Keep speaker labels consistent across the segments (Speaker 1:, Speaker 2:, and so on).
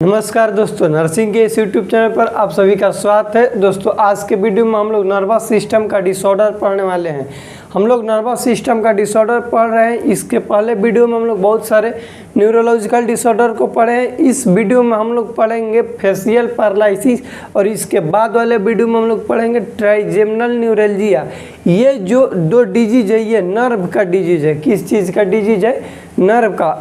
Speaker 1: नमस्कार दोस्तों, नर्सिंग के इस यूट्यूब चैनल पर आप सभी का स्वागत है। दोस्तों आज के वीडियो में हम लोग नर्वस सिस्टम का डिसऑर्डर पढ़ने वाले हैं। हम लोग नर्वस सिस्टम का डिसऑर्डर पढ़ रहे हैं। इसके पहले वीडियो में हम लोग बहुत सारे न्यूरोलॉजिकल डिसऑर्डर को पढ़े हैं। इस वीडियो में हम लोग पढ़ेंगे फेशियल पैरालिसिस और इसके बाद वाले वीडियो में हम लोग पढ़ेंगे ट्राइजेमिनल न्यूरैल्जिया। ये जो दो डिजीज है ये नर्व का डिजीज है। किस चीज़ का डिजीज है? नर्व का।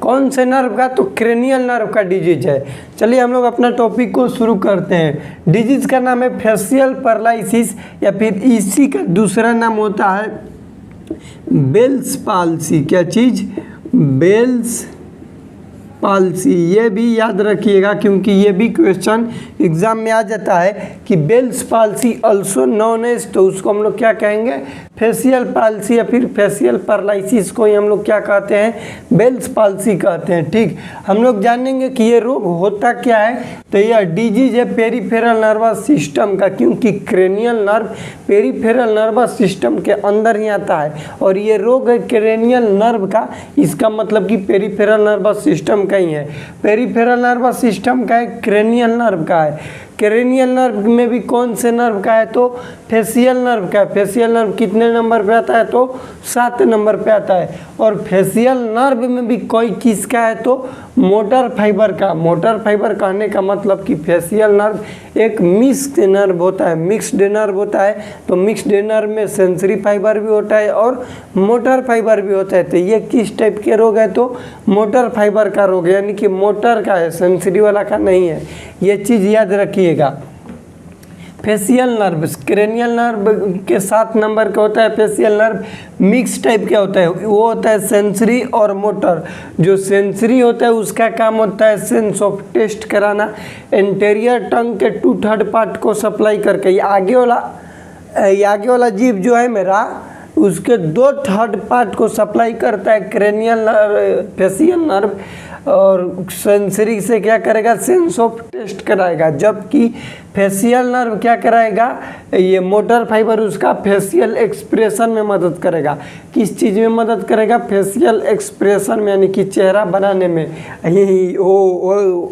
Speaker 1: कौन से नर्व का? तो क्रेनियल नर्व का डिजीज है। चलिए हम लोग अपना टॉपिक को शुरू करते हैं। डिजीज का नाम है फेशियल पैरालिसिस या फिर इसी का दूसरा नाम होता है बेल्स पाल्सी। क्या चीज़? Bell's palsy. ये भी याद रखिएगा क्योंकि ये भी क्वेश्चन एग्जाम में आ जाता है कि Bell's palsy also known as, तो उसको हम लोग क्या कहेंगे? फेशियल पाल्सी या फिर फेशियल पैरालिसिस को ही हम लोग क्या कहते हैं? बेल्स पाल्सी कहते हैं। ठीक, हम लोग जानेंगे कि ये रोग होता क्या है। तो यह डिजीज है पेरिफेरल नर्वस सिस्टम का, क्योंकि cranial nerve peripheral nervous system के अंदर ही आता है और ये रोग है क्रेनियल नर्व का। इसका मतलब कि पेरिफेरल नर्वस सिस्टम का ही है। पेरिफेरल नर्वस सिस्टम का है, क्रेनियल नर्व का है। क्रेनियल नर्व में भी कौन से नर्व का है? तो फेशियल नर्व का है। फेशियल नर्व कितने नंबर पे आता है? तो 7 नंबर पे आता है। और फेशियल नर्व में भी कोई किसका है? तो मोटर फाइबर का। मोटर फाइबर कहने का मतलब कि फेशियल नर्व एक मिक्स्ड नर्व होता है। मिक्स्ड नर्व होता है तो मिक्स्ड नर्व में सेंसरी फाइबर भी होता है और मोटर फाइबर भी होता है। तो ये किस टाइप के रोग है? तो मोटर फाइबर का रोग है, यानी कि मोटर का है, सेंसरी वाला का नहीं है। ये चीज़ याद रखिएगा। फेशियल नर्व क्रेनियल नर्व के 7 नंबर का होता है। फेशियल नर्व मिक्स टाइप का होता है, वो होता है सेंसरी और मोटर। जो सेंसरी होता है उसका काम होता है सेंस ऑफ टेस्ट कराना, एंटेरियर टंग के 2/3 पार्ट को सप्लाई करके। ये आगे वाला जीभ जो है मेरा, उसके 2/3 पार्ट को सप्लाई करता है क्रेनियल फेशियल नर्व, और सेंसरी से क्या करेगा? सेंस ऑफ टेस्ट कराएगा। जबकि फेशियल नर्व क्या कराएगा? ये मोटर फाइबर उसका फेशियल एक्सप्रेशन में मदद करेगा। किस चीज़ में मदद करेगा? फेशियल एक्सप्रेशन में, यानी कि चेहरा बनाने में,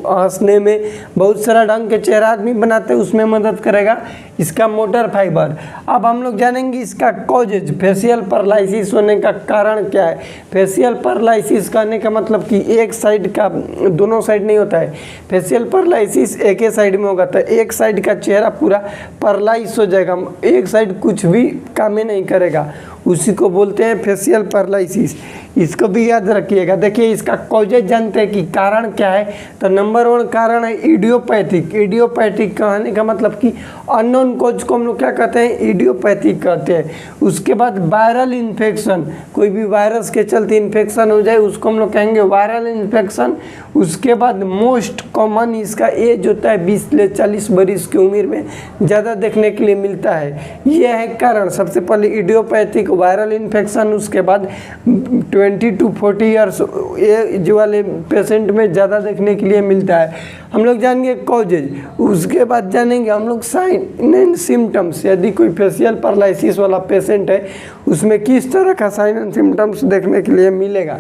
Speaker 1: हंसने में, बहुत सारा ढंग के चेहरा आदमी बनाते हैं, उसमें मदद करेगा इसका मोटर फाइबर। अब हम लोग जानेंगे इसका कॉजेज, फेशियल पैरालिसिस होने का कारण क्या है। फेशियल पैरालिसिस कहने का मतलब कि एक साइड का, दोनों साइड नहीं होता है। फेशियल पैरालिसिस एक ही साइड में होगा तो एक साइड का चेहरा पूरा पैरालाइज हो जाएगा, एक साइड कुछ भी काम ही नहीं करेगा, उसी को बोलते हैं फेशियल पैरालिसिस। इसको भी याद रखिएगा। देखिए इसका कॉजेज जानते हैं कि कारण क्या है। तो नंबर 1 कारण है इडियोपैथिक। इडियोपैथिक कहने का मतलब कि अननोन कॉज को हम लोग क्या कहते हैं? इडियोपैथिक कहते हैं। उसके बाद वायरल इन्फेक्शन, कोई भी वायरस के चलते इन्फेक्शन हो जाए उसको हम लोग कहेंगे वायरल इन्फेक्शन। उसके बाद मोस्ट कॉमन इसका एज होता है 20 से 40 बरिस की उम्र में ज़्यादा देखने के लिए मिलता है। यह है कारण। सबसे पहले इडियोपैथिक वायरल इन्फेक्शन, उसके बाद 20 to 40 ईयर्स एज वाले पेशेंट में ज़्यादा देखने के लिए मिलता है। हम लोग जानेंगे कॉजेज। उसके बाद जानेंगे हम लोग साइन एंड सिम्टम्स। यदि कोई फेशियल पैरालिसिस वाला पेशेंट है उसमें किस तरह का साइन एंड सिम्टम्स देखने के लिए मिलेगा।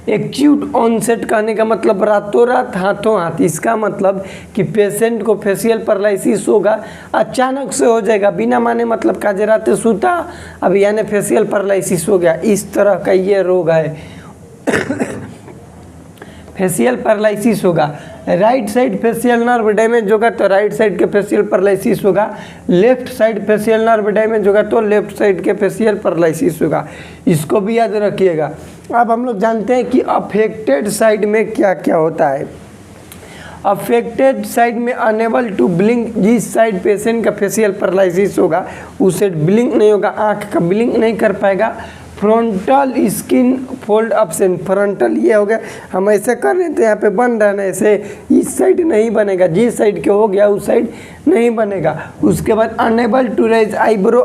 Speaker 1: एक्यूट ऑनसेट कहने का मतलब रातों रात, हाथों हाथ। इसका मतलब कि पेशेंट को फेशियल पैरालिसिस होगा, अचानक से हो जाएगा, बिना माने मतलब काजे रात सूता, अब यानी फेशियल पैरालिसिस हो गया। इस तरह का ये रोग है। फेशियल पैरालिसिस होगा। Right side facial nerve damage होगा तो राइट साइड के फेशियल पैरालिसिस होगा। Left side facial nerve damage होगा तो लेफ्ट साइड के फेशियल पैरालिसिस होगा। इसको भी याद रखिएगा। अब हम लोग जानते हैं कि अफेक्टेड साइड में क्या क्या होता है। अफेक्टेड साइड में अनेबल टू ब्लिंक, जिस साइड पेशेंट का फेशियल पैरालिसिस होगा उस साइड ब्लिंक नहीं होगा, आँख का ब्लिंक नहीं कर पाएगा। Frontal skin fold absent, frontal ये हो गया, हम ऐसे कर रहे हैं तो यहाँ पे बन रहा है ना, ऐसे इस साइड नहीं बनेगा, जिस साइड के हो गया उस साइड नहीं बनेगा। उसके बाद अनेबल टू रेज आईब्रो,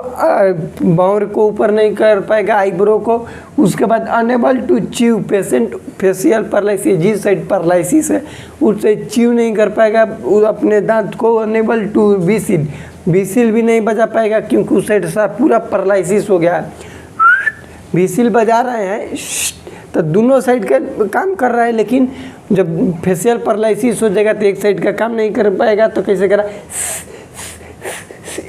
Speaker 1: भौर को ऊपर नहीं कर पाएगा आईब्रो को। उसके बाद unable to chew, patient facial paralysis जिस साइड पैरालिसिस है उस साइड च्यू नहीं कर पाएगा अपने दांत को। अनेबल टू विसिल, विसिल भी नहीं बजा पाएगा क्योंकि उस साइड सा पूरा पैरालिसिस हो गया है। विसिल बजा रहे हैं तो दोनों साइड का काम कर रहा है, लेकिन जब फेशियल पैरालिसिस हो जाएगा तो एक साइड का काम नहीं कर पाएगा। तो कैसे करा,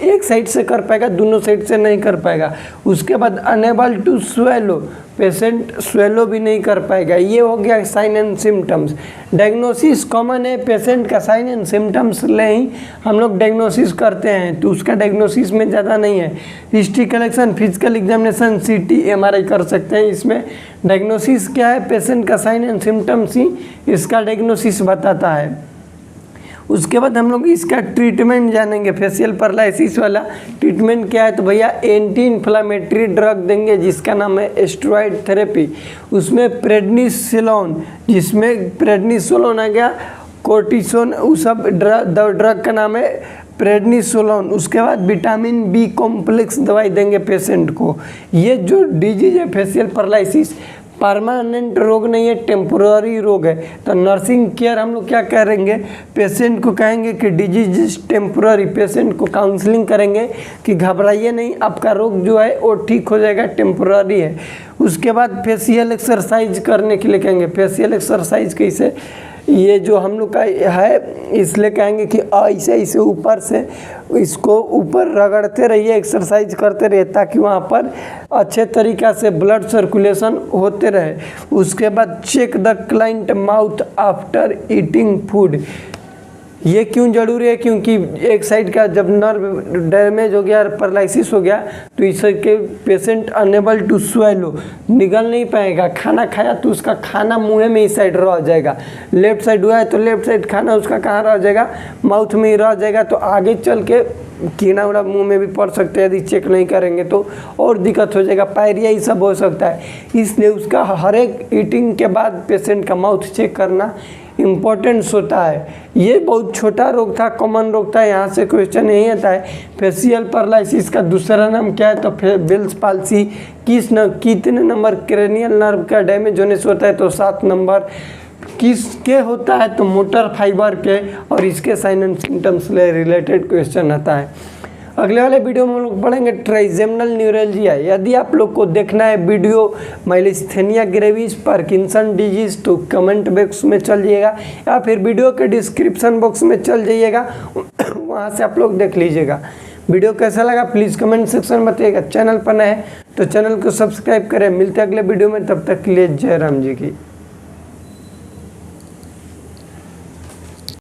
Speaker 1: एक साइड से कर पाएगा, दोनों साइड से नहीं कर पाएगा। उसके बाद unable to swallow, patient swallow भी नहीं कर पाएगा। ये हो गया sign and symptoms. Diagnosis common है, पेशेंट का साइन एंड सिम्टम्स ले ही हम लोग डायग्नोसिस करते हैं, तो उसका डायग्नोसिस में ज़्यादा नहीं है। History collection, physical examination, CT MRI कर सकते हैं। इसमें डायग्नोसिस क्या है, पेशेंट का साइन एंड सिम्टम्स ही इसका डायग्नोसिस बताता है। उसके बाद हम लोग इसका ट्रीटमेंट जानेंगे। फेशियल पैरालिसिस वाला ट्रीटमेंट क्या है, तो भैया एंटी इन्फ्लामेटरी ड्रग देंगे जिसका नाम है स्टेरॉइड थेरेपी। उसमें प्रेडनिसोलोन, जिसमें प्रेडनिसोलोन आ गया, कोर्टिसोन, वो सब ड्रग का नाम है प्रेडनिसोलोन। उसके बाद विटामिन B कॉम्प्लेक्स दवाई देंगे पेशेंट को। ये जो डिजीज है फेशियल पैरालिसिस परमानेंट रोग नहीं है, टेम्पोररी रोग है। तो नर्सिंग केयर हम लोग क्या करेंगे, पेशेंट को कहेंगे कि डिजीज टेम्पोररी, पेशेंट को काउंसलिंग करेंगे कि घबराइए नहीं, आपका रोग जो है वो ठीक हो जाएगा, टेम्पोररी है। उसके बाद फेशियल एक्सरसाइज करने के लिए कहेंगे। फेशियल एक्सरसाइज कैसे, ये जो हम लोग का है इसलिए कहेंगे कि ऐसे ऐसे ऊपर से इसको ऊपर रगड़ते रहिए, एक्सरसाइज करते रहिए, ताकि वहाँ पर अच्छे तरीक़ा से ब्लड सर्कुलेशन होते रहे। उसके बाद check the client mouth after eating food. ये क्यों जरूरी है, क्योंकि एक साइड का जब नर्व डैमेज हो गया, पैरालिसिस हो गया, तो इसके पेशेंट अनेबल टू स्वेलो, निगल नहीं पाएगा। खाना खाया तो उसका खाना मुँह में इस साइड रह जाएगा। लेफ्ट साइड हुआ है तो लेफ्ट साइड खाना उसका कहाँ रह जाएगा, माउथ में ही रह जाएगा। तो आगे चल के कीड़ा उड़ा मुंह में भी पड़ सकते हैं, यदि चेक नहीं करेंगे तो और दिक्कत हो जाएगा, पायरिया ये सब हो सकता है। इसलिए उसका हर एक ईटिंग के बाद पेशेंट का माउथ चेक करना इम्पोर्टेंस होता है। ये बहुत छोटा रोग था, कॉमन रोग था, यहाँ से क्वेश्चन यही आता है। फेशियल पैरालिसिस का दूसरा नाम क्या है, तो बेल्स पाल्सी। कितने नंबर क्रेनियल नर्व का डैमेज होने से होता है, तो 7 नंबर। किसके होता है, तो मोटर फाइबर के, और इसके साइन एंड सिम्टम्स से रिलेटेड क्वेश्चन आता है। अगले वाले वीडियो में हम लोग पढ़ेंगे ट्राइजेमिनल न्यूरल्जिया। यदि आप लोग को देखना है वीडियो माइलेस्थेनिया ग्रेविस, पार्किंसन डिजीज, तो कमेंट बॉक्स में चल जाइएगा या फिर वीडियो के डिस्क्रिप्शन बॉक्स में चल जाइएगा, वहाँ से आप लोग देख लीजिएगा। वीडियो कैसा लगा प्लीज़ कमेंट सेक्शन में बताइएगा। चैनल पर नए हैं तो चैनल को सब्सक्राइब करें। मिलते हैं अगले वीडियो में, तब तक के लिए जय राम जी की।